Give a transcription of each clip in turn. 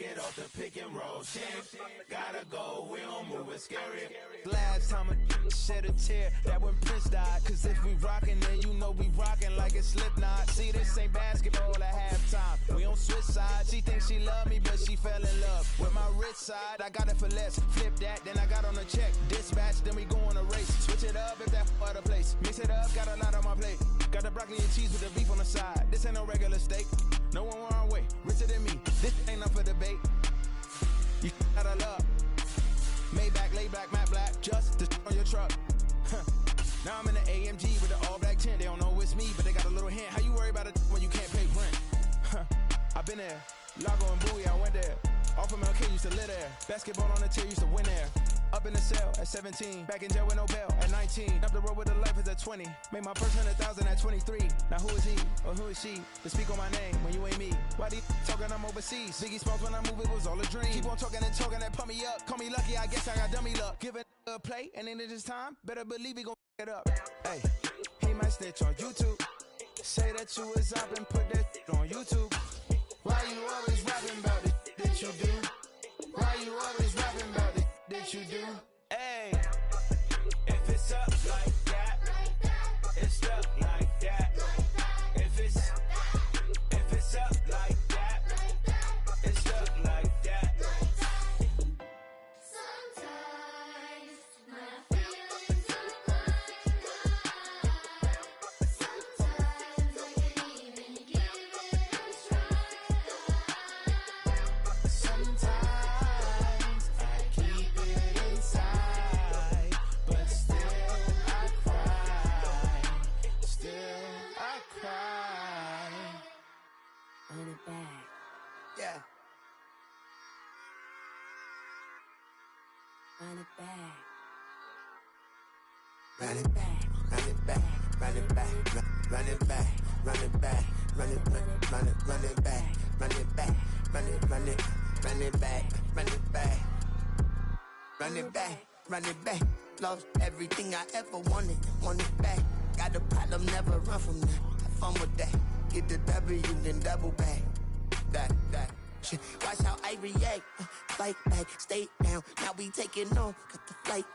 it off the pick and roll. Shit, gotta go, we don't move, it's scary. Last time a shed a tear, that when Prince died. Cause if we rockin', then you know we rockin' like it's Slipknot. See, this ain't basketball at halftime. We on switch sides. She thinks she love me, but she fell in love with my rich side. I got it for less. Flip that, then I got on a check. Dispatch, then we go on a race. Switch it up if that other place. Mix it up, got a lot on my plate. Got the broccoli and cheese with the beef on the side. This ain't no regular steak. No one wrong way, richer than me. This ain't up for debate. You gotta love. Maybach, lay back, matte black, just to on your truck. Now I'm in the AMG with the all black tint. They don't know it's me, but they got a little hint. How you worry about it when you can't pay rent? I've been there. Lago and Bowie, I went there. Off of MLK used to live there. Basketball on the tier used to win there. Up in the cell at 17. Back in jail with no bail at 19. Up the road with the life is at 20. Made my first 100,000 at 23. Now who is he or who is she to speak on my name when you ain't me? Why they talking I'm overseas? Biggie Smalls when I move it was all a dream. Keep on talking and talking and pump me up. Call me lucky, I guess I got dummy luck. Give it a play and then it's time. Better believe he gon' it up. Hey, he might snitch on YouTube. Say that you was up and put that on YouTube. Why you always rapping about it that you do? Why you always rapping about it that you do? Hey, if it's up like that, it's up like that. If it's up like that, it's up like that. Sometimes my feelings are blind. Sometimes I can't even give it a try. Sometimes I keep it inside, but still I cry. Still I cry. Run it back. Yeah. Run it back. Run it back, run it back, run it back, run it back, run it back, run it back, run it back, run it back, run it back, run it back, run it back. Lost everything I ever wanted it back. Got a problem, never run from that. Have fun with that. Get the W, then double back. That. Shit. Watch how I react. Fight back, stay down. Now we taking off, got the flight.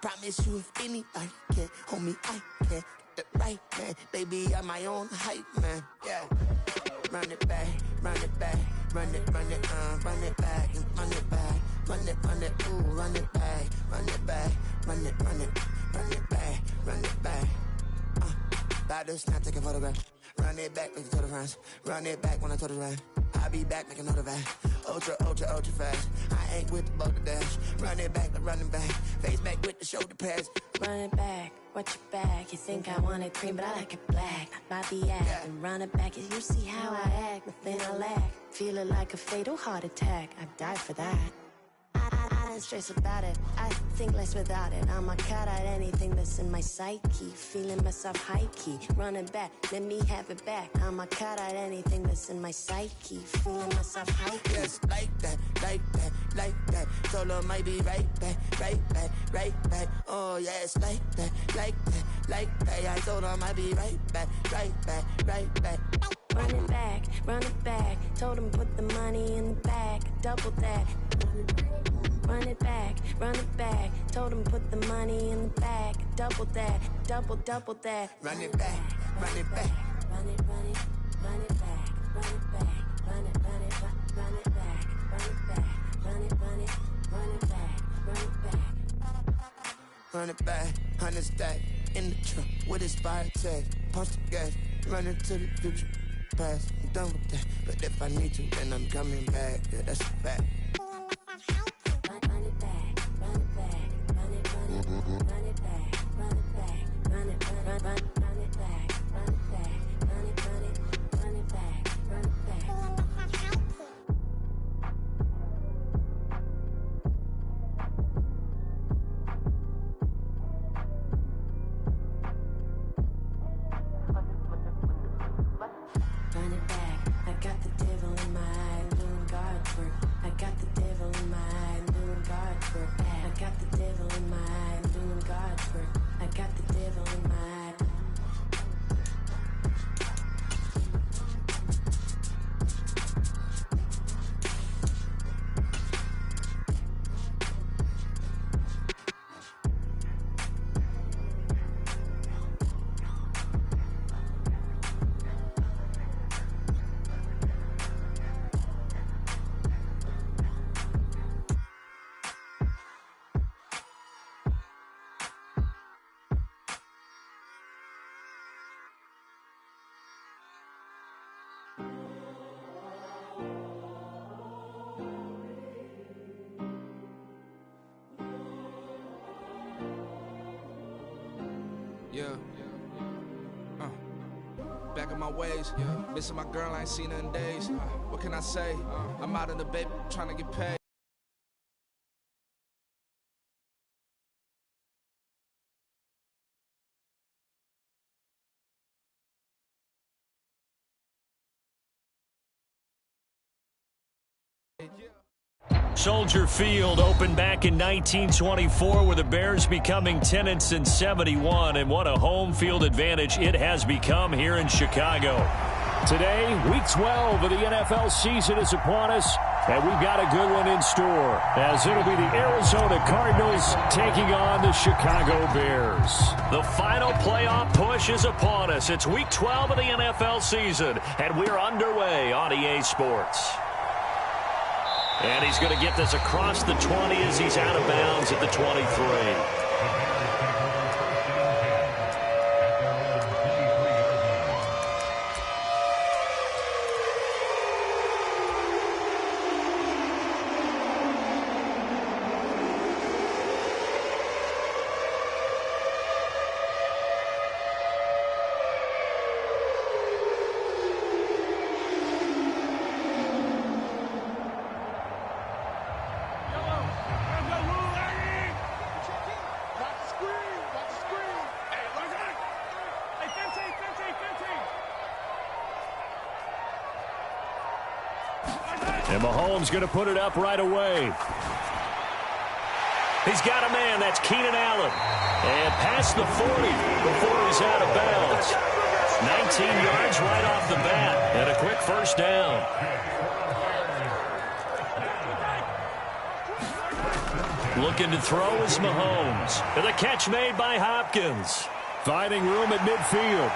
Promise you if anybody can hold me, I can. Get the right man, baby, I'm my own hype man. Yeah. Run it back, run it back, run it back, run it back, run it back, ooh, run it back, run it back, run it back, run it back. About to snap, take a photograph. Run it back, make it to the friends. Run it back when I told it right. I'll be back, make another van. Ultra fast. I ain't with the boat to dash. Run it back, run it back. Face back with the shoulder pads. Run it back, watch your back. You think I want it cream, but I like it black. Not the act, Yeah. and run it back. You see how I act, nothing I lack. Feeling like a fatal heart attack. I'd die for that. I don't stress about it. I think less without it. I'm a cut at anything that's in my psyche. Feeling myself high key. Running back, let me have it back. I'm a cut at anything that's in my psyche. Feeling myself high key. Yes, like that, like that, like that. Solo might be right back, right back, right back. Oh yes, like that, like that, like that. I told her might be right back, right back, right back. Run it back, run it back. Told him put the money in the bag. Double that. Run it back, run it back. Told him put the money in the bag. Double that, double that. Run it back, run it back. Run it, run it, run it back, run it back, run it, run it, run it back, run it back, run it, run it, run it back, run it back. Run it back, 100 stack in the truck with expired tag. Punch the gas, run into the future. Past, I'm done with that. But if I need to, then I'm coming back. Yeah, that's a fact. Run it back, run it back, run it, run it, run it back, run it back, run it, run it back, run it back, run it, run it, run it back, run it back. Run it back, I got the devil in my eye, doing God's work. I got the devil in my eye, doing God's work. I got the devil in my eye, doing God's work. I got the devil in my eye. Yeah. Back in my ways, missing my girl, I ain't seen her in days. What can I say? I'm out in the baby, trying to get paid. Soldier Field opened back in 1924 with the Bears becoming tenants in 71, and what a home field advantage it has become here in Chicago. Today, Week 12 of the NFL season is upon us, and we've got a good one in store, as it'll be the Arizona Cardinals taking on the Chicago Bears. The final playoff push is upon us. It's Week 12 of the NFL season, and we're underway on EA Sports. And he's going to get this across the 20 as he's out of bounds at the 23. And Mahomes going to put it up right away. He's got a man. That's Keenan Allen. And past the 40 before he's out of bounds. 19 yards right off the bat. And a quick first down. Looking to throw is Mahomes. And the catch made by Hopkins. Finding room at midfield.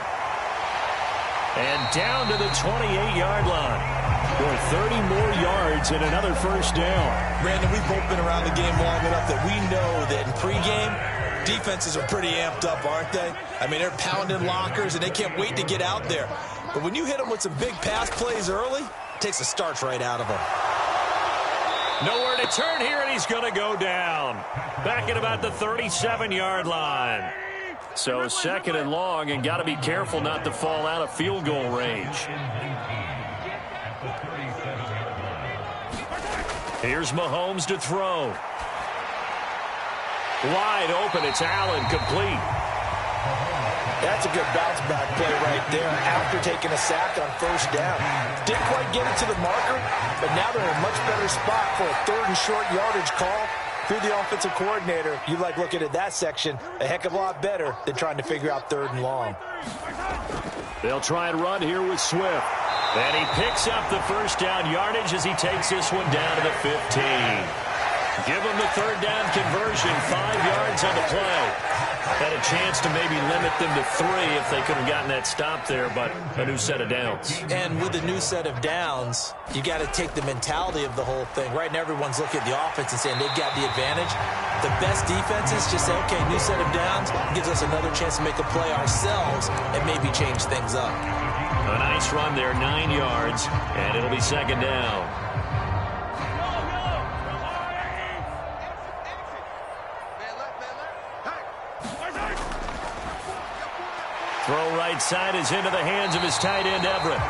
And down to the 28-yard line. For 30 more yards and another first down. Brandon, we've both been around the game long enough that we know that in pregame, defenses are pretty amped up, aren't they? I mean, they're pounding lockers, and they can't wait to get out there. But when you hit them with some big pass plays early, it takes the starch right out of them. Nowhere to turn here, and he's going to go down. Back at about the 37-yard line. So second and long, and got to be careful not to fall out of field goal range. Here's Mahomes to throw. Wide open, it's Allen, complete. That's a good bounce back play right there after taking a sack on first down. Didn't quite get it to the marker, but now they're in a much better spot for a third and short yardage call. If you're the offensive coordinator, you like looking at that section a heck of a lot better than trying to figure out third and long. They'll try and run here with Swift. And he picks up the first down yardage as he takes this one down to the 15. Give him the third down conversion, 5 yards on the play. Had a chance to maybe limit them to 3 if they could have gotten that stop there, but a new set of downs. And with a new set of downs, you got to take the mentality of the whole thing. Right now, everyone's looking at the offense and saying they've got the advantage. The best defenses just say, okay, new set of downs gives us another chance to make a play ourselves and maybe change things up. A nice run there, 9 yards, and it'll be second down. Throw right side is into the hands of his tight end, Everett.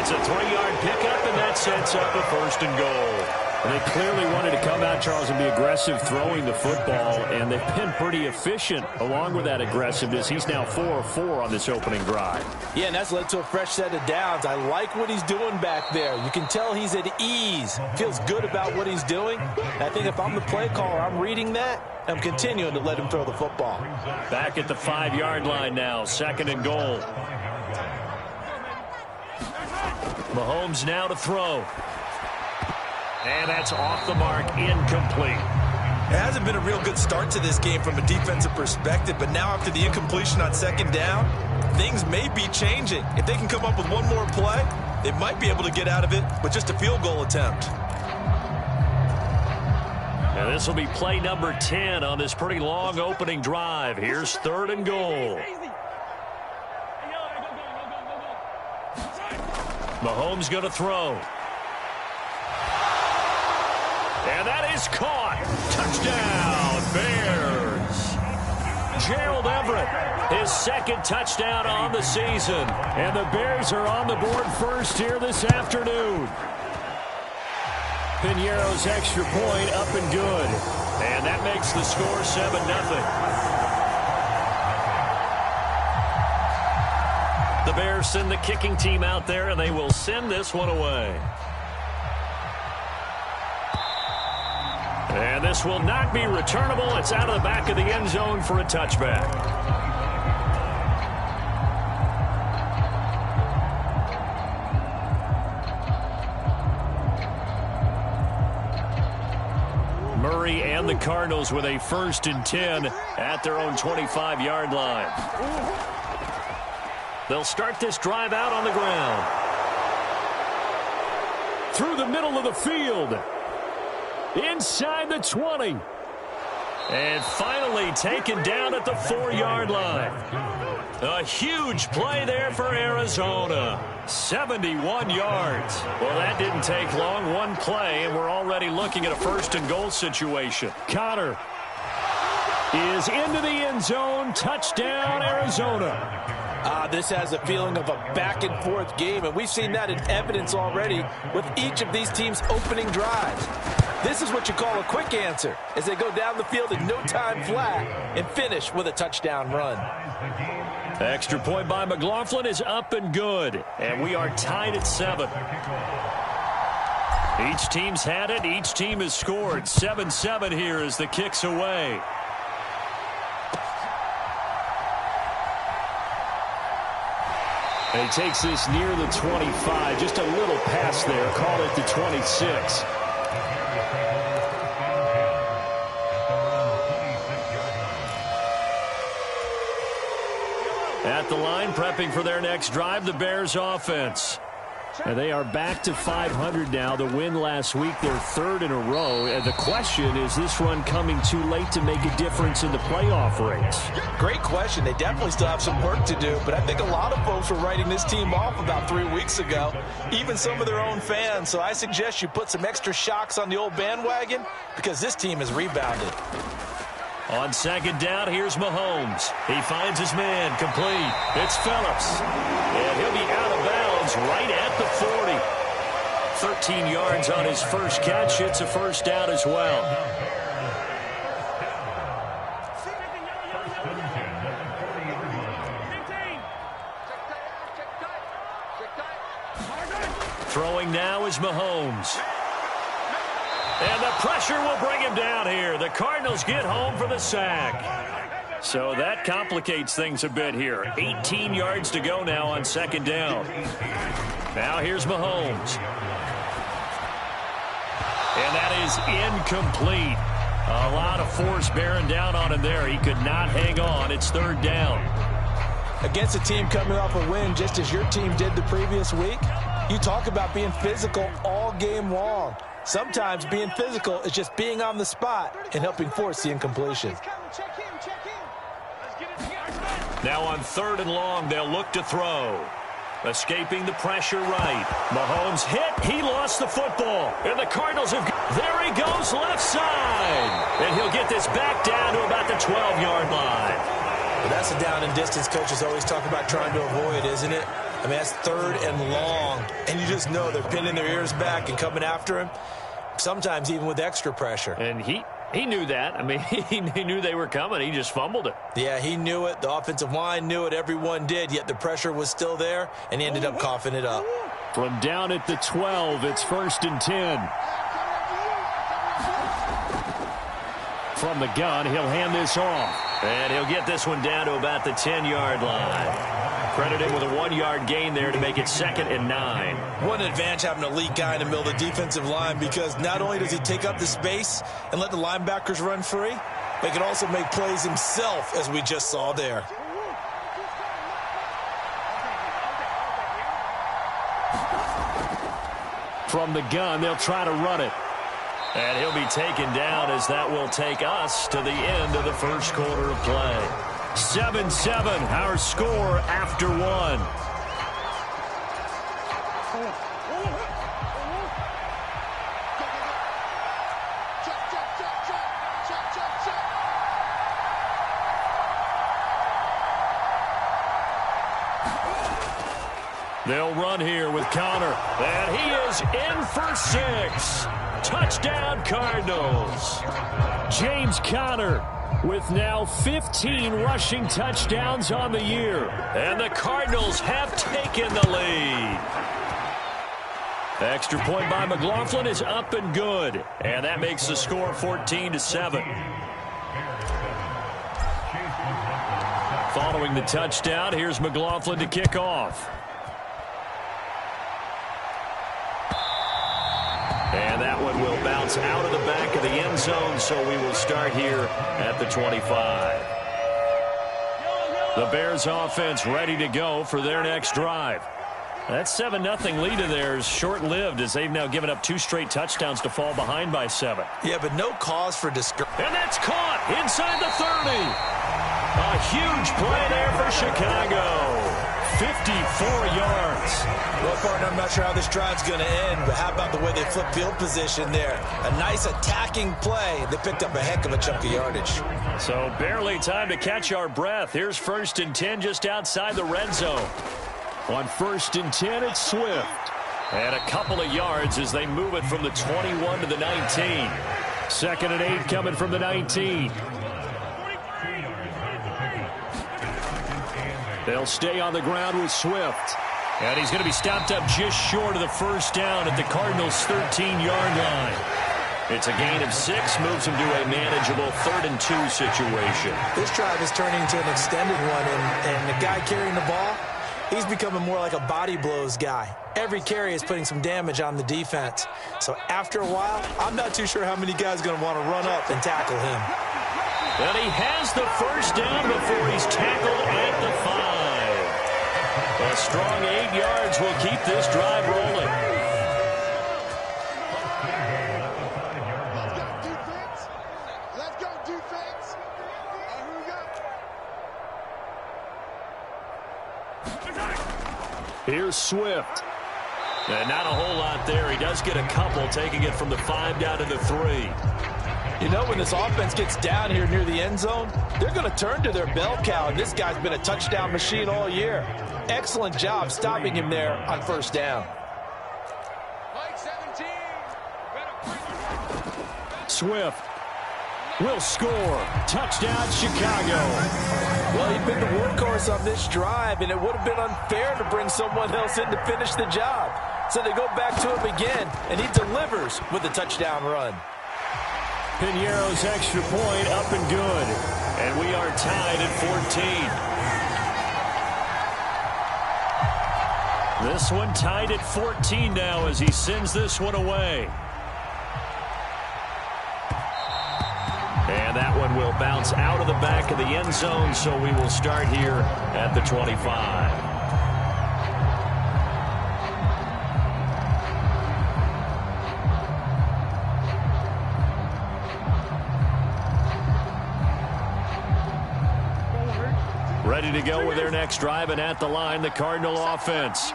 It's a 3-yard pickup, and that sets up a first and goal. And they clearly wanted to come out, Charles, and be aggressive throwing the football, and they've been pretty efficient along with that aggressiveness. He's now 4 of 4 on this opening drive. Yeah, and that's led to a fresh set of downs. I like what he's doing back there. You can tell he's at ease, feels good about what he's doing. And I think if I'm the play caller, I'm reading that, I'm continuing to let him throw the football. Back at the 5-yard line now, second and goal. Mahomes now to throw. And that's off the mark, incomplete. It hasn't been a real good start to this game from a defensive perspective, but now after the incompletion on second down, things may be changing. If they can come up with one more play, they might be able to get out of it with just a field goal attempt. And this will be play number 10 on this pretty long opening drive. Here's third and goal. Mahomes going to throw. And that is caught. Touchdown, Bears. Gerald Everett, his second touchdown on the season. And the Bears are on the board first here this afternoon. Piñeiro's extra point up and good. And that makes the score 7-0. The Bears send the kicking team out there, and they will send this one away. And this will not be returnable. It's out of the back of the end zone for a touchback. Murray and the Cardinals with a 1st and 10 at their own 25-yard line. They'll start this drive out on the ground. Through the middle of the field. Inside the 20. And finally taken down at the 4-yard line. A huge play there for Arizona. 71 yards. Well, that didn't take long. One play, and we're already looking at a 1st and goal situation. Connor is into the end zone. Touchdown, Arizona. This has a feeling of a back-and-forth game, and we've seen that in evidence already with each of these teams' opening drives. This is what you call a quick answer as they go down the field in no time flat and finish with a touchdown run. Extra point by McLaughlin is up and good, and we are tied at 7. Each team's had it. Each team has scored. 7-7 here as the kick's away. And he takes this near the 25. Just a little pass there. Call it the 26. At the line, prepping for their next drive, the Bears offense. And they are back to 500 now. The win last week, their 3rd in a row. And the question is this run coming too late to make a difference in the playoff race? Great question. They definitely still have some work to do, but I think a lot of folks were writing this team off about 3 weeks ago, even some of their own fans. So I suggest you put some extra shocks on the old bandwagon because this team has rebounded. On 2nd down, here's Mahomes. He finds his man, complete. It's Phillips. And he'll be out of bounds right at the 40. 13 yards on his first catch. It's a 1st down as well. Throwing now is Mahomes. And the pressure will bring him down here. The Cardinals get home for the sack. So that complicates things a bit here. 18 yards to go now on 2nd down. Now here's Mahomes. And that is incomplete. A lot of force bearing down on him there. He could not hang on. It's 3rd down. Against a team coming off a win just as your team did the previous week, you talk about being physical all game long. Sometimes being physical is just being on the spot and helping force the incompletion. Now on 3rd and long, they'll look to throw. Escaping the pressure right. Mahomes hit. He lost the football. And the Cardinals have... There he goes, left side. And he'll get this back down to about the 12-yard line. But that's the down and distance coaches always talk about trying to avoid, isn't it? I mean, that's 3rd and long. And you just know they're pinning their ears back and coming after him, sometimes even with extra pressure. And he knew that. I mean, he knew they were coming. He just fumbled it. Yeah, he knew it. The offensive line knew it. Everyone did, yet the pressure was still there, and he ended up coughing it up. From down at the 12, it's 1st and 10. From the gun, he'll hand this off. And he'll get this one down to about the 10-yard line. Credit him with a 1-yard gain there to make it 2nd and 9. What an advantage having an elite guy in the middle of the defensive line, because not only does he take up the space and let the linebackers run free, but he can also make plays himself, as we just saw there. From the gun, they'll try to run it. And he'll be taken down as that will take us to the end of the 1st quarter of play. 7-7, our score after 1. They'll run here with Conner. And he is in for 6. Touchdown, Cardinals. James Conner with now 15 rushing touchdowns on the year. And the Cardinals have taken the lead. The extra point by McLaughlin is up and good. And that makes the score 14-7. Following the touchdown, here's McLaughlin to kick off. And that one will bounce out of the back of the end zone, so we will start here at the 25. The Bears offense ready to go for their next drive. That 7-0 lead of theirs short-lived as they've now given up 2 straight touchdowns to fall behind by 7. Yeah, but no cause for discouragement. And that's caught inside the 30. A huge play there for Chicago. 54 yards. Well, partner, I'm not sure how this drive's going to end, but how about the way they flip field position there? A nice attacking play. They picked up a heck of a chunk of yardage. So barely time to catch our breath. Here's 1st and 10 just outside the red zone. On 1st and 10, it's Swift. And a couple of yards as they move it from the 21 to the 19. 2nd and 8 coming from the 19. They'll stay on the ground with Swift. And he's going to be stopped up just short of the 1st down at the Cardinals' 13-yard line. It's a gain of 6, moves him to a manageable 3rd and 2 situation. This drive is turning into an extended one, and the guy carrying the ball, he's becoming more like a body blows guy. Every carry is putting some damage on the defense. So after a while, I'm not too sure how many guys are going to want to run up and tackle him. And he has the 1st down before he's tackled at the 5. A strong 8 yards will keep this drive rolling. Let's go, defense. Here's Swift. And not a whole lot there. He does get a couple, taking it from the 5 down to the 3. You know, when this offense gets down here near the end zone, they're going to turn to their bell cow, and this guy's been a touchdown machine all year. Excellent job stopping him there on 1st down. Swift will score. Touchdown, Chicago. Well, he's been the workhorse on this drive, and it would have been unfair to bring someone else in to finish the job. So they go back to him again, and he delivers with a touchdown run. Piñeiro's extra point up and good. And we are tied at 14. This one tied at 14 now as he sends this one away. And that one will bounce out of the back of the end zone, so we will start here at the 25. Ready to go with their next drive, and at the line, the Cardinal offense.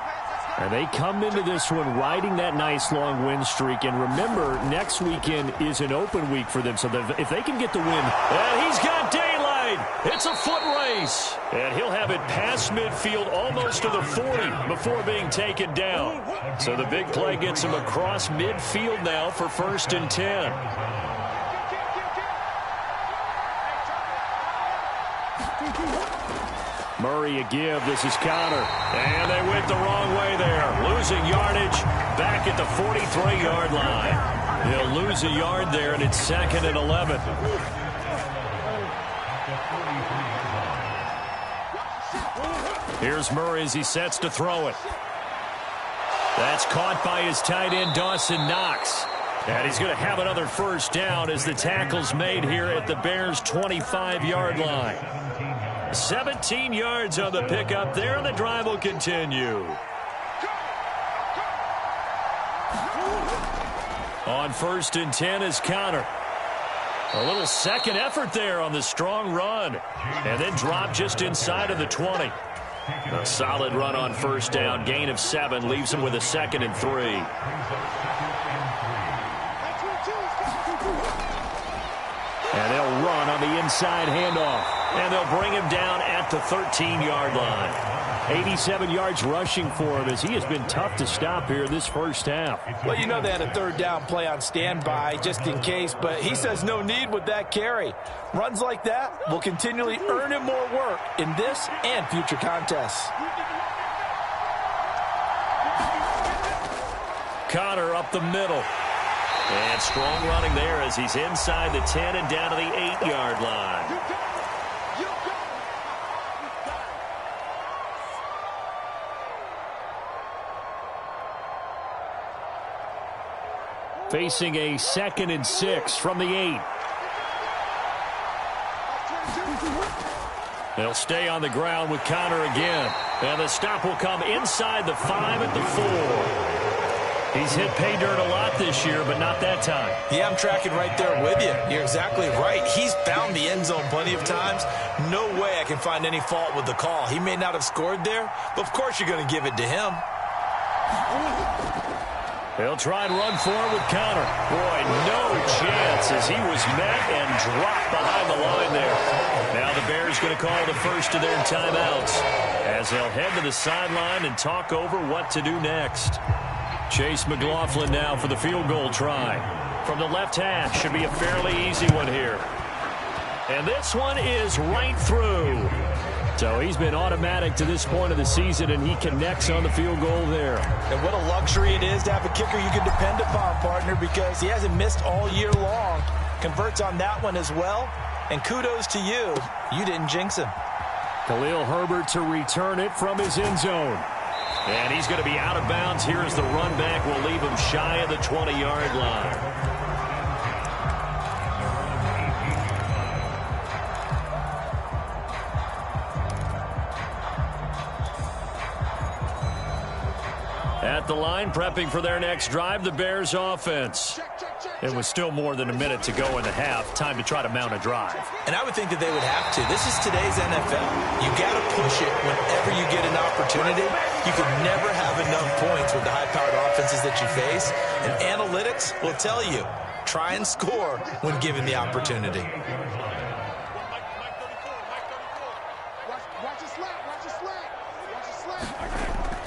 And they come into this one riding that nice long win streak. And remember, next weekend is an open week for them. So if they can get the win. And he's got daylight. It's a foot race. And he'll have it past midfield almost to the 40 before being taken down. So the big play gets him across midfield now for 1st and 10. Murray a give. This is Conner. And they went the wrong way there. Losing yardage back at the 43-yard line. They'll lose a yard there, and it's 2nd and 11. Here's Murray as he sets to throw it. That's caught by his tight end, Dawson Knox. And he's going to have another 1st down as the tackle's made here at the Bears' 25-yard line. 17 yards on the pickup there, and the drive will continue. On 1st and 10 is Conner. A little second effort there on the strong run. And then drop just inside of the 20. A solid run on 1st down. Gain of 7 leaves him with a 2nd and 3. And they'll run on the inside handoff. And they'll bring him down at the 13-yard line. 87 yards rushing for him as he has been tough to stop here this first half. Well, you know they had a third down play on standby just in case, but he says no need with that carry. Runs like that will continually earn him more work in this and future contests. Connor up the middle. And strong running there as he's inside the 10 and down to the 8-yard line. Facing a 2nd and 6 from the 8. They'll stay on the ground with Connor again. And the stop will come inside the 5 at the 4. He's hit pay dirt a lot this year, but not that time. Yeah, I'm tracking right there with you. You're exactly right. He's found the end zone plenty of times. No way I can find any fault with the call. He may not have scored there, but of course you're going to give it to him. He'll try and run forward with Connor. Boy, no chance as he was met and dropped behind the line there. Now the Bears going to call the first of their timeouts as they'll head to the sideline and talk over what to do next. Chase McLaughlin now for the field goal try. From the left hash, should be a fairly easy one here. And this one is right through. So he's been automatic to this point of the season, and he connects on the field goal there. And what a luxury it is to have a kicker you can depend upon, partner, because he hasn't missed all year long. Converts on that one as well. And kudos to you. You didn't jinx him. Khalil Herbert to return it from his end zone. And he's going to be out of bounds here as the run back will leave him shy of the 20-yard line. At the line, prepping for their next drive, the Bears offense. It was still more than a minute to go in the half. Time to try to mount a drive. And I would think that they would have to. This is today's NFL. You got to push it whenever you get an opportunity. You can never have enough points with the high-powered offenses that you face. And analytics will tell you, try and score when given the opportunity.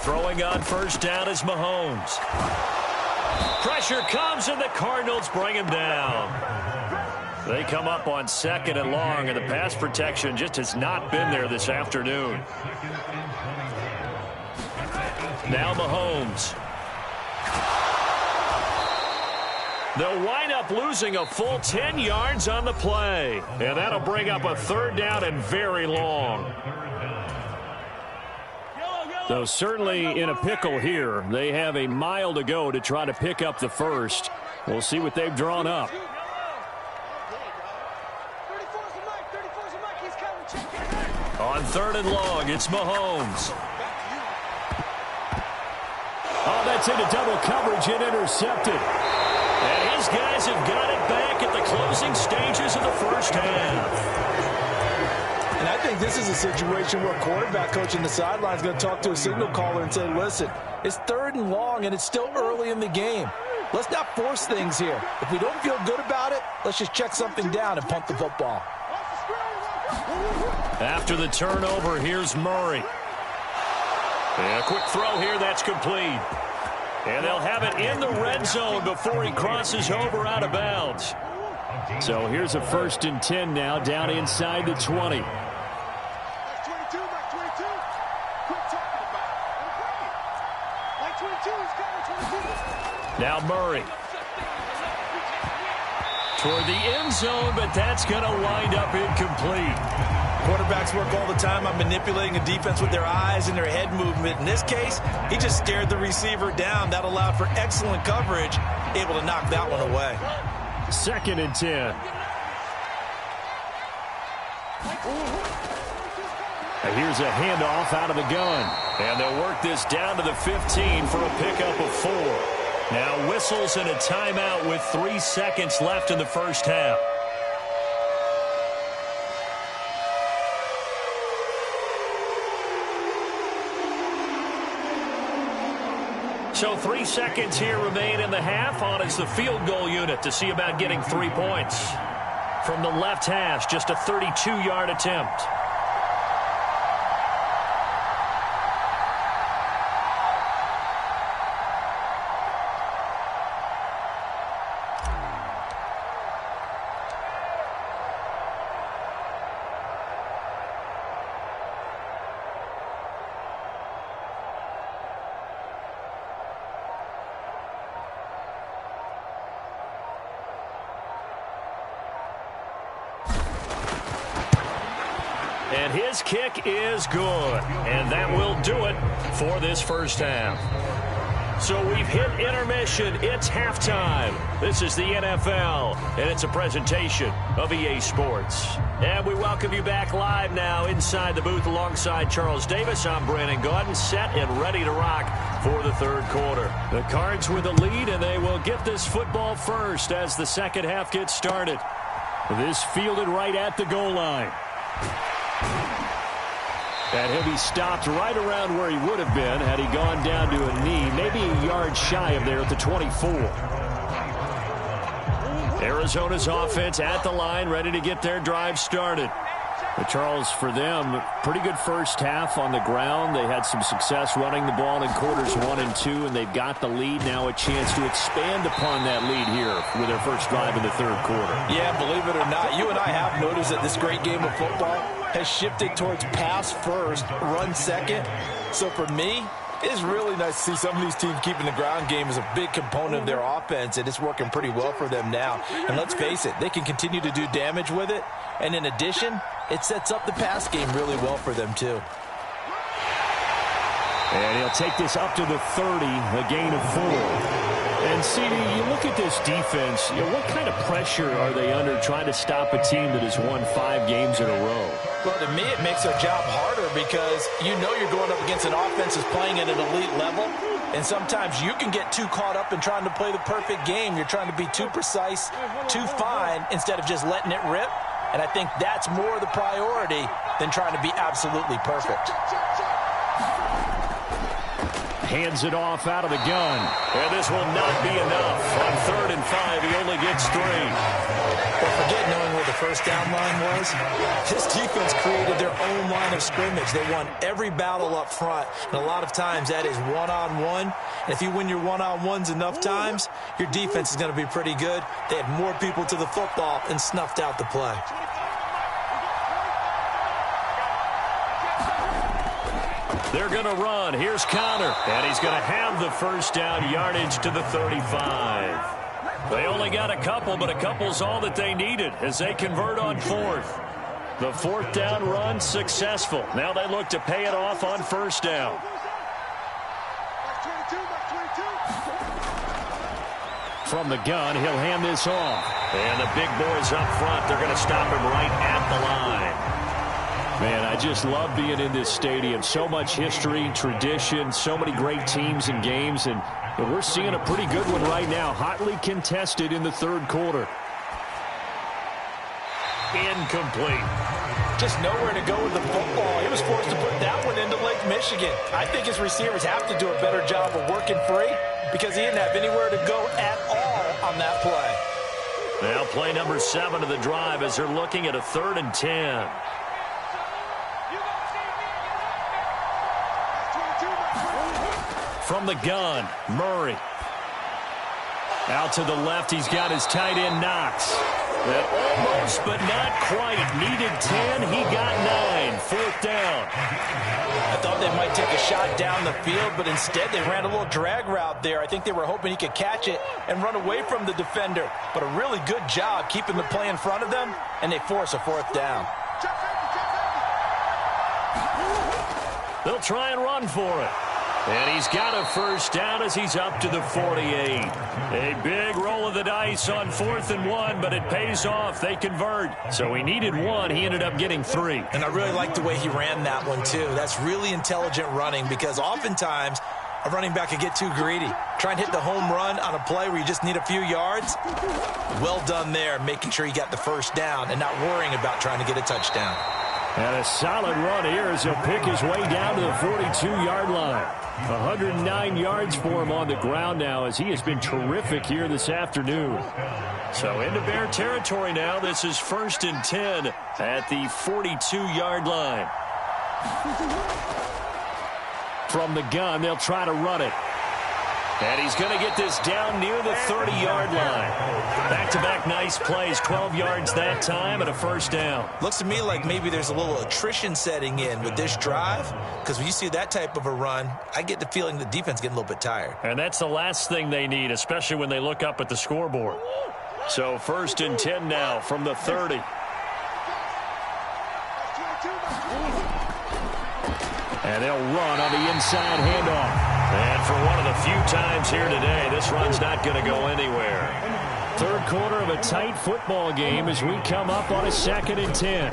Throwing on first down is Mahomes. Pressure comes, and the Cardinals bring him down. They come up on 2nd and long, and the pass protection just has not been there this afternoon. Now Mahomes. They'll wind up losing a full 10 yards on the play. And that'll bring up a 3rd down and very long. So certainly in a pickle here. They have a mile to go to try to pick up the first. We'll see what they've drawn up. On 3rd and long, it's Mahomes. Oh, that's into double coverage and intercepted. And his guys have got it back at the closing stages of the first half. And I think this is a situation where a quarterback coach in the sideline is going to talk to a signal caller and say, listen, it's 3rd and long and it's still early in the game. Let's not force things here. If we don't feel good about it, let's just check something down and punt the football. After the turnover, here's Murray. And a quick throw here, that's complete. And they'll have it in the red zone before he crosses over out of bounds. So here's a 1st and 10 now, down inside the 20. Now Murray. Toward the end zone, but that's going to wind up incomplete. Quarterbacks work all the time on manipulating a defense with their eyes and their head movement. In this case, he just stared the receiver down. That allowed for excellent coverage, able to knock that one away. 2nd and 10. Here's a handoff out of the gun. And they'll work this down to the 15 for a pickup of 4. Now whistles and a timeout with 3 seconds left in the first half. So 3 seconds here remain in the half. On is the field goal unit to see about getting 3 points. from the left hash, just a 32-yard attempt. And his kick is good. And that will do it for this first half. So we've hit intermission. It's halftime. This is the NFL, and it's a presentation of EA Sports. And we welcome you back live now inside the booth alongside Ceaux Davis. I'm Brandon Gaudin, set and ready to rock for the third quarter. The Cards with a lead, and they will get this football first as the second half gets started. This fielded right at the goal line. And he'll be stopped right around where he would have been had he gone down to a knee, maybe a yard shy of there at the 24. Arizona's offense at the line, ready to get their drive started. But Charles, for them, pretty good first half on the ground. They had some success running the ball in quarters 1 and 2, and they've got the lead. Now a chance to expand upon that lead here with their first drive in the third quarter. Yeah, believe it or not, you and I have noticed that this great game of football has shifted towards pass first, run second. So for me, it's really nice to see some of these teams keeping the ground game as a big component of their offense, and it's working pretty well for them now. And let's face it, they can continue to do damage with it. And in addition, it sets up the pass game really well for them, too. And he'll take this up to the 30, a gain of 4. And, CD, you look at this defense, what kind of pressure are they under trying to stop a team that has won 5 games in a row? Well, to me, it makes their job harder because you know you're going up against an offense that's playing at an elite level. And sometimes you can get too caught up in trying to play the perfect game. You're trying to be too precise, too fine, instead of just letting it rip. And I think that's more the priority than trying to be absolutely perfect. Hands it off out of the gun. And this will not be enough. On 3rd and 5, he only gets 3. Well, forget knowing where the first down line was. This defense created their own line of scrimmage. They won every battle up front. And a lot of times that is one-on-one. And if you win your one-on-ones enough times, your defense is going to be pretty good. They had more people to the football and snuffed out the play. They're going to run. Here's Connor. And he's going to have the first down, yardage to the 35. They only got a couple, but a couple's all that they needed as they convert on 4th. The 4th down run successful. Now they look to pay it off on first down. From the gun, he'll hand this off. And the big boys up front, they're going to stop him right at the line. Man, I just love being in this stadium. So much history, tradition, so many great teams and games, and we're seeing a pretty good one right now. Hotly contested in the third quarter. Incomplete. Just nowhere to go with the football. He was forced to put that one into Lake Michigan. I think his receivers have to do a better job of working free because he didn't have anywhere to go at all on that play. Now play number 7 of the drive as they're looking at a 3rd and 10. From the gun, Murray. Out to the left, he's got his tight end, Knox. And almost, but not quite. Needed 10, he got 9. 4th down. I thought they might take a shot down the field, but instead they ran a little drag route there. I think they were hoping he could catch it and run away from the defender. But a really good job keeping the play in front of them, and they force a 4th down. They'll try and run for it. And he's got a first down as he's up to the 48. A big roll of the dice on 4th and 1, but it pays off. They convert. So he needed 1. He ended up getting 3. And I really like the way he ran that one, too. That's really intelligent running because oftentimes a running back could get too greedy. Try and hit the home run on a play where you just need a few yards. Well done there, making sure he got the first down and not worrying about trying to get a touchdown. And a solid run here as he'll pick his way down to the 42-yard line. 109 yards for him on the ground now as he has been terrific here this afternoon. So into Bear territory now. This is 1st and 10 at the 42-yard line. From the gun, they'll try to run it. And he's going to get this down near the 30-yard line. Back-to-back nice plays, 12 yards that time and a first down. Looks to me like maybe there's a little attrition setting in with this drive, because when you see that type of a run, I get the feeling the defense getting a little bit tired. And that's the last thing they need, especially when they look up at the scoreboard. So 1st and 10 now from the 30. And they'll run on the inside handoff. And for one of the few times here today, this run's not going to go anywhere. Third quarter of a tight football game as we come up on a 2nd and 10.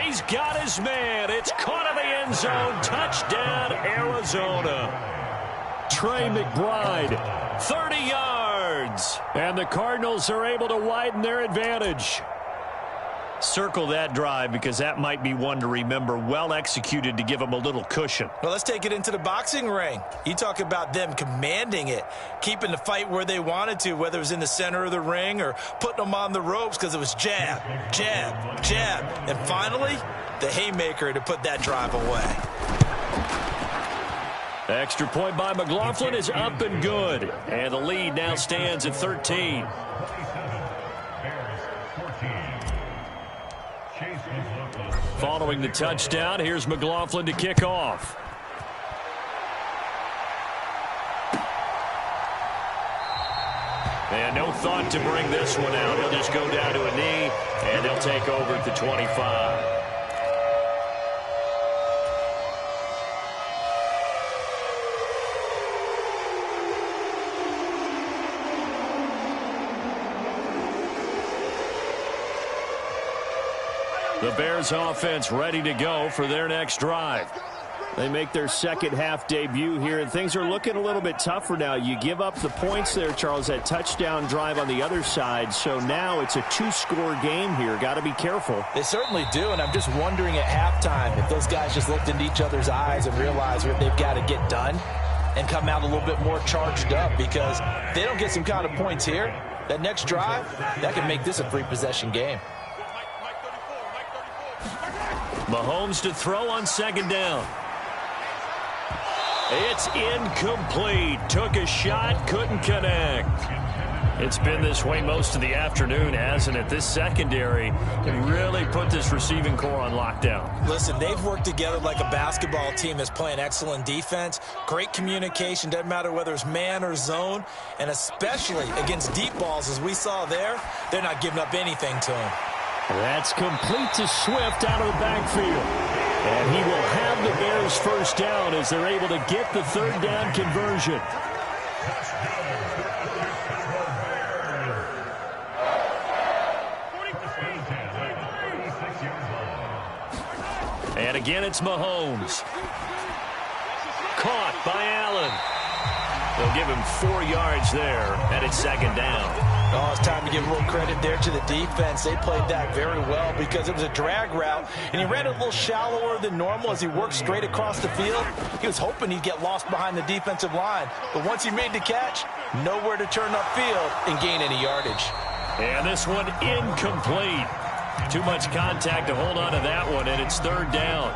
He's got his man. It's caught in the end zone. Touchdown, Arizona. Trey McBride. 30 yards. And the Cardinals are able to widen their advantage. Circle that drive because that might be one to remember. Well executed to give them a little cushion. Well, let's take it into the boxing ring. You talk about them commanding it, keeping the fight where they wanted to, whether it was in the center of the ring or putting them on the ropes because it was jab, jab, jab. And finally, the haymaker to put that drive away. The extra point by McLaughlin is up and good. And the lead now stands at 13. Following the touchdown, here's McLaughlin to kick off. And no thought to bring this one out. He'll just go down to a knee, and they'll take over at the 25. The Bears offense ready to go for their next drive. They make their second half debut here, and things are looking a little bit tougher now. You give up the points there, Charles, that touchdown drive on the other side. So now it's a 2-score game here. Got to be careful. They certainly do, and I'm just wondering at halftime if those guys just looked into each other's eyes and realized what they've got to get done and come out a little bit more charged up, because if they don't get some kind of points here, that next drive, that can make this a 3-possession game. Mahomes to throw on 2nd down. It's incomplete. Took a shot, couldn't connect. It's been this way most of the afternoon, hasn't it? This secondary can really put this receiving core on lockdown. Listen, they've worked together like a basketball team that's playing excellent defense. Great communication, doesn't matter whether it's man or zone. And especially against deep balls, as we saw there, they're not giving up anything to them. That's complete to Swift out of the backfield. And he will have the Bears first down as they're able to get the 3rd down conversion. And again, it's Mahomes. Caught by Allen. They'll give him 4 yards there, and it's 2nd down. Oh, it's time to give a little credit there to the defense. They played that very well because it was a drag route, and he ran it a little shallower than normal as he worked straight across the field. He was hoping he'd get lost behind the defensive line, but once he made the catch, nowhere to turn upfield and gain any yardage. And this one incomplete. Too much contact to hold on to that one, and it's 3rd down.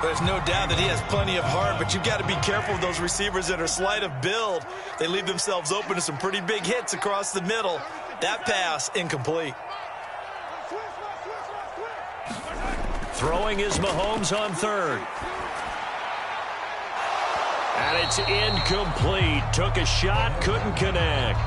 There's no doubt that he has plenty of heart, but you've got to be careful of those receivers that are slight of build. They leave themselves open to some pretty big hits across the middle. That pass, incomplete. Throwing is Mahomes on 3rd. And it's incomplete. Took a shot, couldn't connect.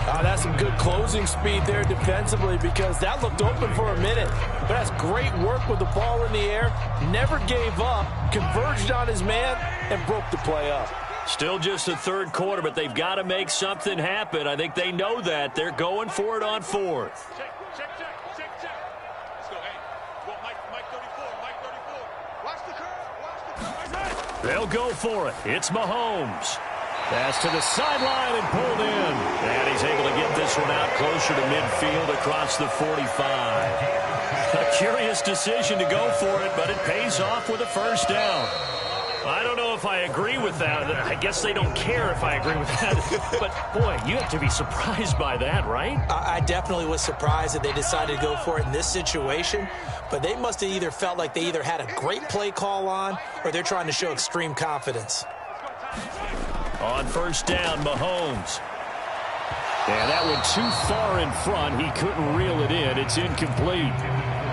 Oh, that's some good closing speed there defensively, because that looked open for a minute. But that's great work with the ball in the air. Never gave up, converged on his man, and broke the play up. Still just the 3rd quarter, but they've got to make something happen. I think they know that. They're going for it on 4th. Check. Let's go, hey. Well, Mike 34, Mike 34. Watch the curve. They'll go for it. It's Mahomes. Pass to the sideline and pulled in. And he's able to get this one out closer to midfield across the 45. A curious decision to go for it, but it pays off with a first down. I don't know if I agree with that. I guess they don't care if I agree with that. But, boy, you have to be surprised by that, right? I definitely was surprised that they decided to go for it in this situation. But they must have either felt like they either had a great play call on or they're trying to show extreme confidence. On first down, Mahomes. And that one too far in front. He couldn't reel it in. It's incomplete.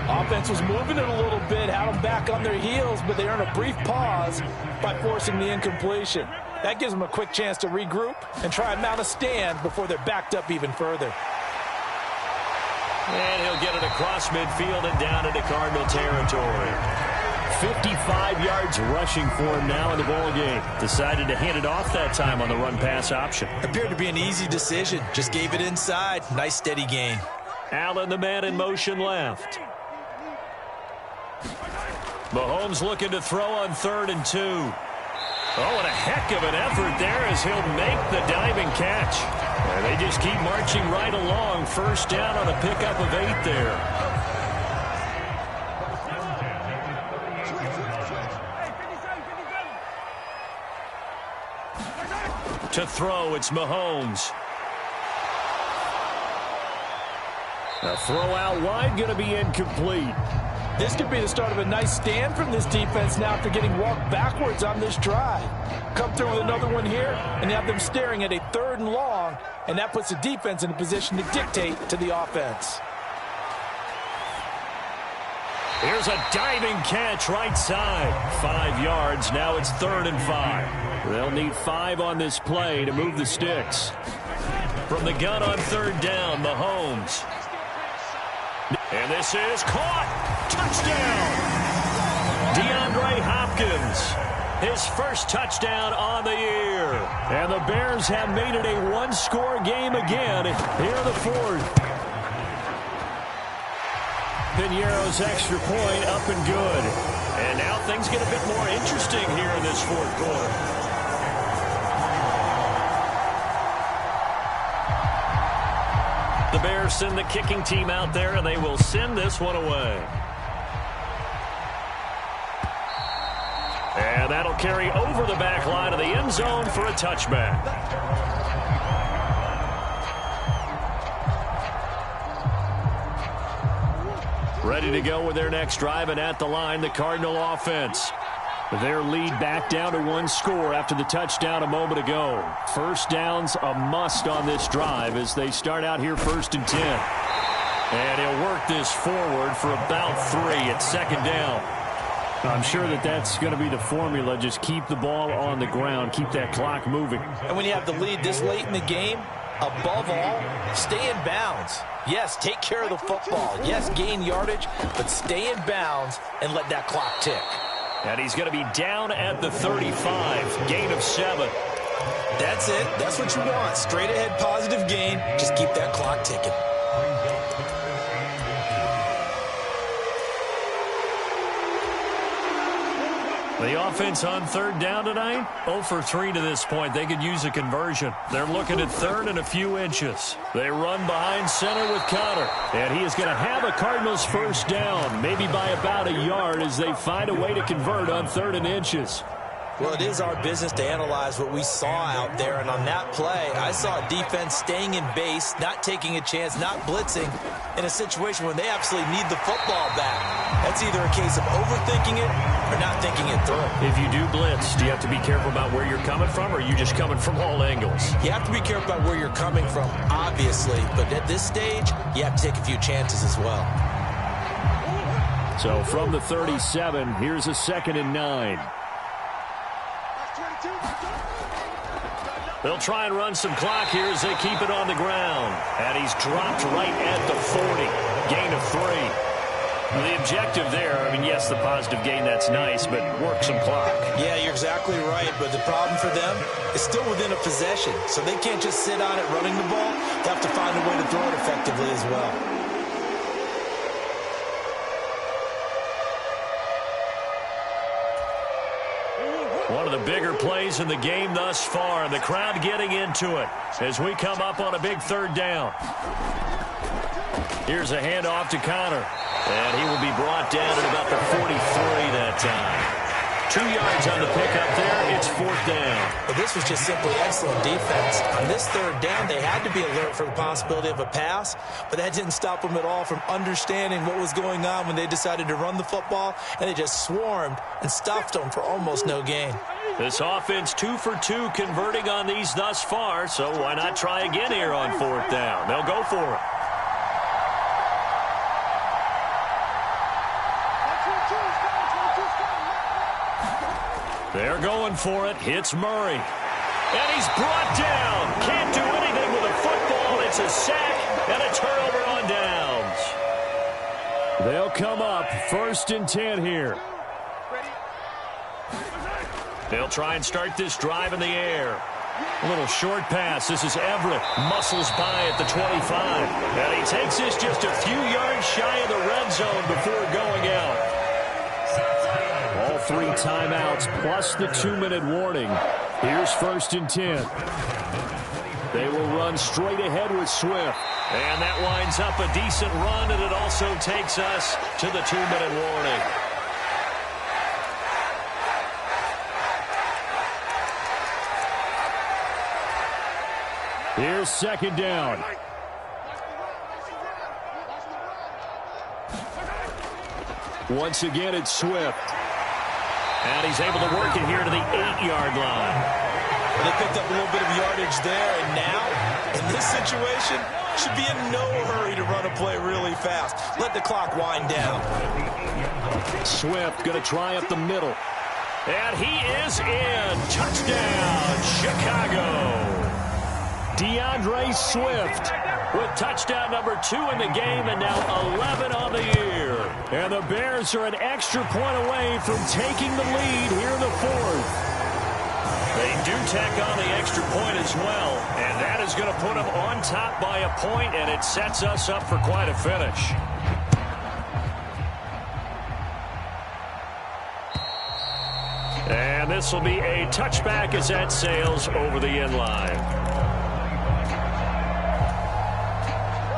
Offense was moving it a little bit, had them back on their heels, but they earned a brief pause by forcing the incompletion. That gives them a quick chance to regroup and try and mount a stand before they're backed up even further. And he'll get it across midfield and down into Cardinal territory. 55 yards rushing for him now in the ball game. Decided to hand it off that time on the run-pass option. Appeared to be an easy decision. Just gave it inside. Nice steady gain. Allen, the man in motion left. Mahomes looking to throw on 3rd and 2. Oh, and a heck of an effort there as he'll make the diving catch. And they just keep marching right along. First down on a pickup of 8 there. To throw, it's Mahomes. A throw out wide, going to be incomplete. This could be the start of a nice stand from this defense now after getting walked backwards on this drive. Come through with another one here, and you have them staring at a 3rd and long, and that puts the defense in a position to dictate to the offense. Here's a diving catch right side. 5 yards. Now it's 3rd and 5. They'll need 5 on this play to move the sticks. From the gun on 3rd down, Mahomes. And this is caught. Touchdown. DeAndre Hopkins. His first touchdown on the year. And the Bears have made it a 1-score game again here in the 4th. Piñeiro's extra point up and good. And now things get a bit more interesting here in this 4th quarter. The Bears send the kicking team out there, and they will send this one away. And that'll carry over the back line of the end zone for a touchback. Ready to go with their next drive, and at the line, the Cardinal offense. Their lead back down to 1 score after the touchdown a moment ago. First down's a must on this drive as they start out here 1st and 10. And he'll work this forward for about 3 at 2nd down. I'm sure that that's going to be the formula. Just keep the ball on the ground. Keep that clock moving. And when you have the lead this late in the game, above all, stay in bounds. Yes, take care of the football. Yes, gain yardage, but stay in bounds and let that clock tick. And he's going to be down at the 35. Gain of 7. That's it. That's what you want. Straight ahead positive gain. Just keep that clock ticking. The offense on 3rd down tonight, 0 for 3 to this point. They could use a conversion. They're looking at 3rd and a few inches. They run behind center with Connor. And he is going to have a Cardinals first down, maybe by about a yard as they find a way to convert on 3rd and inches. Well, it is our business to analyze what we saw out there. And on that play, I saw a defense staying in base, not taking a chance, not blitzing in a situation when they absolutely need the football back. That's either a case of overthinking it or not thinking it through. If you do blitz, do you have to be careful about where you're coming from, or are you just coming from all angles? You have to be careful about where you're coming from, obviously. But at this stage, you have to take a few chances as well. So from the 37, here's a 2nd and 9. They'll try and run some clock here as they keep it on the ground. And he's dropped right at the 40. Gain of 3. The objective there, I mean, yes, the positive gain, that's nice, but work some clock. Yeah, you're exactly right, but the problem for them is still within a possession. So they can't just sit on it running the ball. They have to find a way to throw it effectively as well. One of of the bigger plays in the game thus far. The crowd getting into it as we come up on a big third down. Here's a handoff to Connor. And he will be brought down at about the 43 that time. 2 yards on the pickup there. It's fourth down. But this was just simply excellent defense. On this third down, they had to be alert for the possibility of a pass, but that didn't stop them at all from understanding what was going on when they decided to run the football, and they just swarmed and stuffed them for almost no gain. This offense 2 for 2 converting on these thus far, so why not try again here on fourth down? They'll go for it. They're going for it. Hits Murray. And he's brought down. Can't do anything with a football. It's a sack and a turnover on downs. They'll come up 1st and 10 here. They'll try and start this drive in the air. A little short pass. This is Everett. Muscles by at the 25. And he takes this just a few yards shy of the red zone before going out. All 3 timeouts plus the 2-minute warning. Here's 1st and 10. They will run straight ahead with Swift. And that winds up a decent run, and it also takes us to the 2-minute warning. Here's 2nd down. Once again, it's Swift. And he's able to work it here to the 8-yard line. They picked up a little bit of yardage there, and now, in this situation, should be in no hurry to run a play really fast. Let the clock wind down. Swift going to try up the middle. And he is in. Touchdown, Chicago. DeAndre Swift with touchdown number 2 in the game and now 11 on the year. And the Bears are an extra point away from taking the lead here in the 4th. They do tack on the extra point as well, and that is going to put them on top by a point, and it sets us up for quite a finish. And this will be a touchback as that sails over the end line.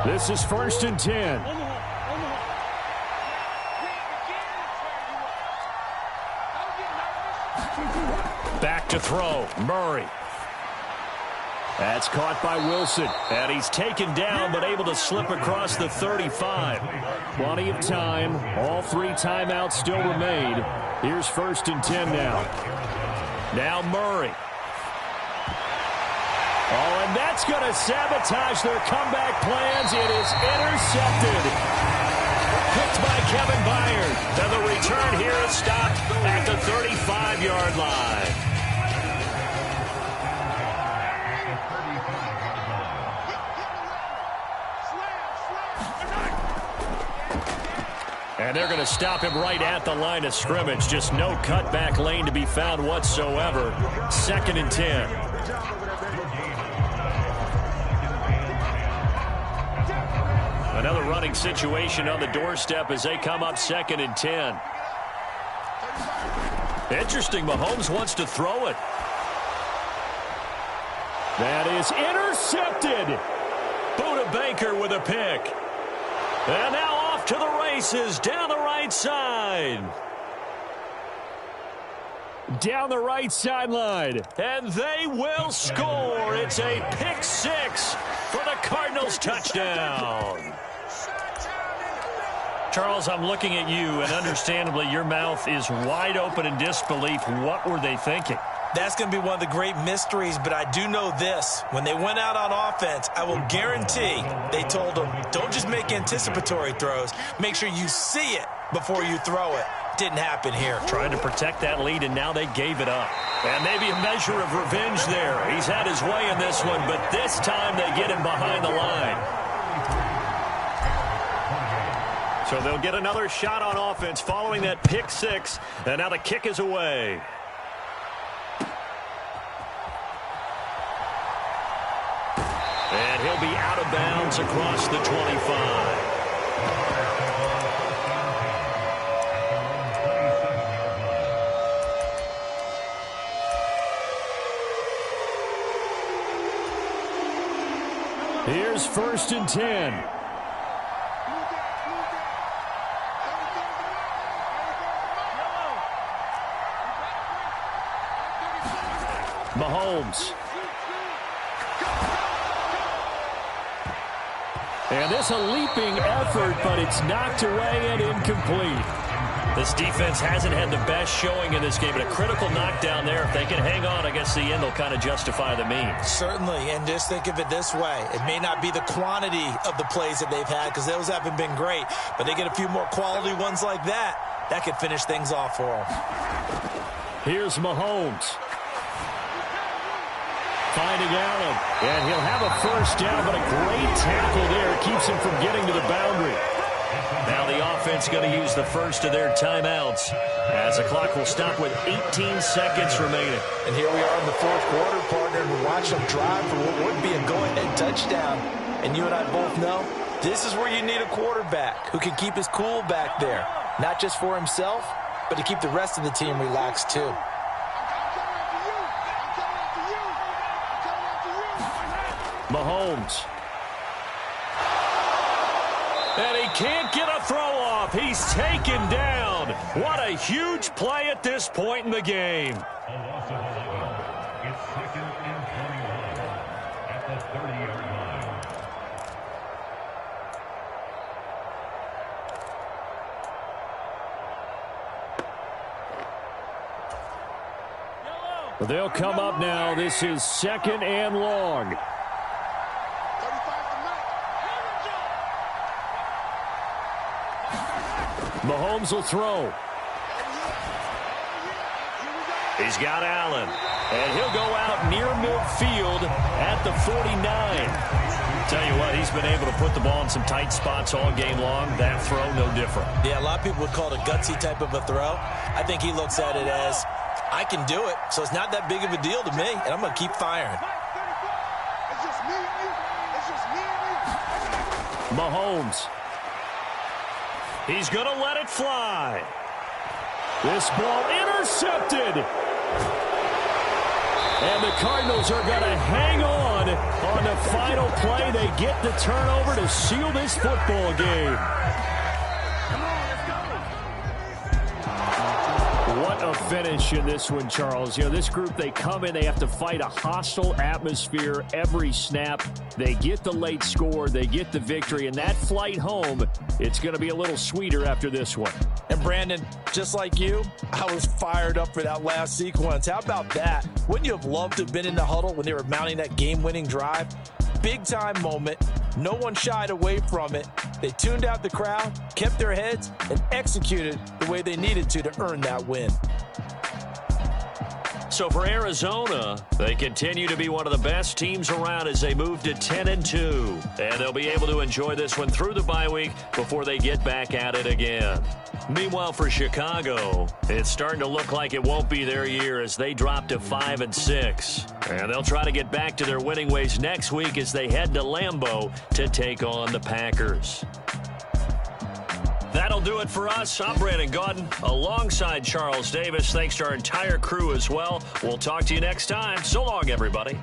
This is 1st and 10. Back to throw. Murray. That's caught by Wilson. And he's taken down but able to slip across the 35. Plenty of time. All 3 timeouts still remain. Here's 1st and 10 now. Now Murray. Oh, and that's going to sabotage their comeback plans. It is intercepted. Picked by Kevin Byard. And the return here is stopped at the 35-yard line. And they're going to stop him right at the line of scrimmage. Just no cutback lane to be found whatsoever. 2nd and 10. Another running situation on the doorstep as they come up 2nd and 10. Interesting, Mahomes wants to throw it. That is intercepted. Buda Baker with a pick. And now off to the races down the right side. Down the right sideline. And they will score. It's a pick 6 for the Cardinals touchdown. Charles, I'm looking at you, and understandably your mouth is wide open in disbelief. What were they thinking? That's going to be one of the great mysteries, but I do know this. When they went out on offense, I will guarantee they told them, don't just make anticipatory throws. Make sure you see it before you throw it. Didn't happen here. Trying to protect that lead, and now they gave it up. And maybe a measure of revenge there. He's had his way in this one, but this time they get him behind the line. So they'll get another shot on offense following that pick 6, and now the kick is away. And he'll be out of bounds across the 25. Here's 1st and 10. Mahomes. And this a leaping effort, but it's knocked away and incomplete. This defense hasn't had the best showing in this game, but a critical knockdown there. If they can hang on, I guess the end will kind of justify the means. Certainly, and just think of it this way. It may not be the quantity of the plays that they've had because those haven't been great, but they get a few more quality ones like that. That could finish things off for them. Here's Mahomes. Finding Allen, and he'll have a 1st down, but a great tackle there keeps him from getting to the boundary. Now the offense going to use the first of their timeouts as the clock will stop with 18 seconds remaining. And here we are in the 4th quarter, partner, and we're watching them drive for what would be a go-ahead touchdown. And you and I both know this is where you need a quarterback who can keep his cool back there, not just for himself, but to keep the rest of the team relaxed too. Mahomes. And he can't get a throw off. He's taken down. What a huge play at this point in the game. It's 2nd and 21 at the 30-yard line. They'll come up now. This is 2nd and long. Mahomes will throw. He's got Allen, and he'll go out near midfield at the 49. Tell you what, he's been able to put the ball in some tight spots all game long. That throw, no different. Yeah, a lot of people would call it a gutsy type of a throw. I think he looks at it as, I can do it, so it's not that big of a deal to me, and I'm going to keep firing. Mahomes. He's going to let it fly. This ball intercepted. And the Cardinals are going to hang on the final play. They get the turnover to seal this football game. What a finish in this one, Charles. You know, this group, they come in, they have to fight a hostile atmosphere every snap. They get the late score, they get the victory, and that flight home, it's going to be a little sweeter after this one. And Brandon, just like you, I was fired up for that last sequence. How about that? Wouldn't you have loved to have been in the huddle when they were mounting that game-winning drive? Big-time moment. No one shied away from it. They tuned out the crowd, kept their heads, and executed the way they needed to earn that win. So for Arizona, they continue to be one of the best teams around as they move to 10-2. And they'll be able to enjoy this one through the bye week before they get back at it again. Meanwhile, for Chicago, it's starting to look like it won't be their year as they drop to 5-6. And they'll try to get back to their winning ways next week as they head to Lambeau to take on the Packers. That'll do it for us. I'm Brandon Gaudin alongside Charles Davis. Thanks to our entire crew as well. We'll talk to you next time. So long, everybody.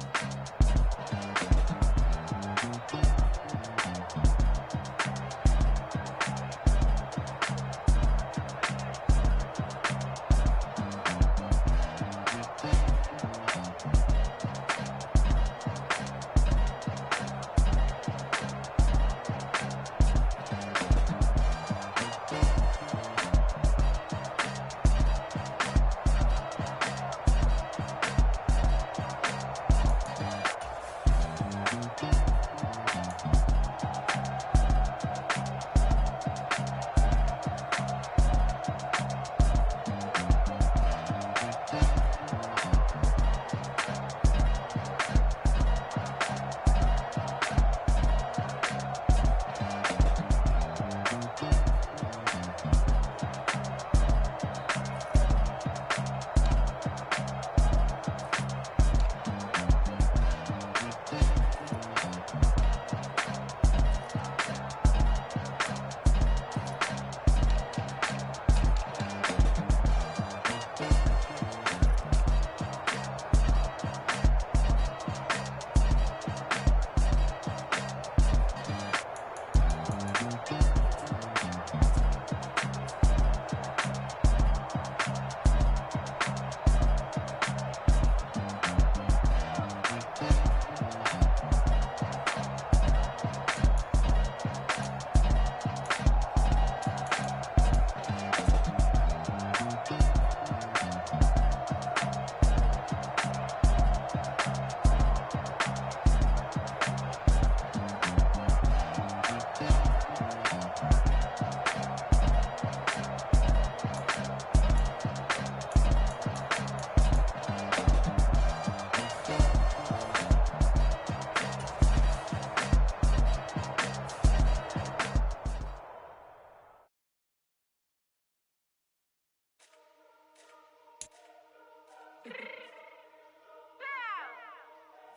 Let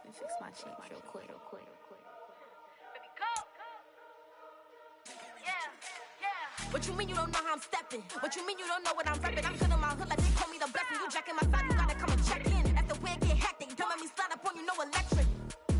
me fix my cheek real quick. Baby, go. Yeah. What you mean you don't know how I'm stepping? What you mean you don't know what I'm repping? I'm good on my hood like they call me the blessing. You jacking my side, you gotta come and check in. That's the way it get hectic. Don't let me slide up on you, no electric.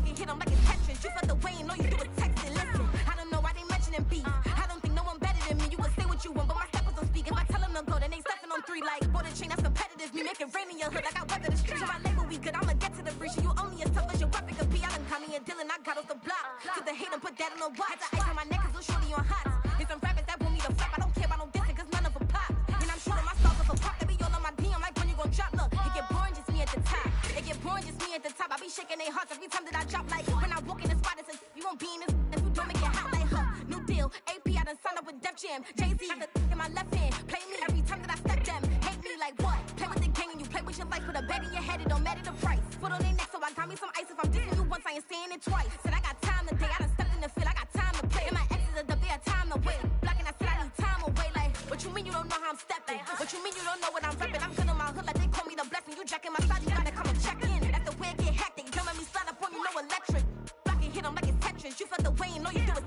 Get hit 'em like it's Tetris. You felt the way and all you do is text it. Listen, I don't know why they mentioning beef. I don't think no one better than me. You would say what you want, but my steppers don't speak. If I tell them to go, then they stepping on 3 like border chain. That's competitive. Me making rain in your hood like I weather the street. So my label we good. I'ma get to the breach. You only as tough as your weapon could be. I done caught me a Dylan. I got off the block. To the hate and put that on the watch. Had the ice on my neck 'cause little shorty on hot. There's some rappers that want me to flap. I don't care about no dissing 'cause none of them pop. And I'm shooting my stars off a pop. They be all on my DM like when you gon' drop. Look, it get boring just me at the top. It get boring just me at the top. I be shaking their hearts every time that I drop. Like when I walk in the spot, it says you won't be in this if you don't make it hot like her. New deal, AP. I done signed up with Def Jam. Jay-Z got the in my left hand. Play me every time that I step them. Hate me like what? Play with the gang and you play with your life. Put a bet in your head, it don't matter the price. Foot on their neck, so I got me some ice. If I'm dissing you once, I ain't saying it twice. Said I got time today. I done stepped in the field. I got time to play. And my exes are up there, time to wait. Blocking, I said I need time away. Like, what you mean you don't know how I'm stepping? What you mean you don't know what I'm repping? I'm good on my hood like they call me the blessing. You jacking my side, you gotta come and check in. That's the way it get hectic. Don't let me slide up on you, no electric. Blocking, hit 'em like it's Tetris. You felt the way and all you do is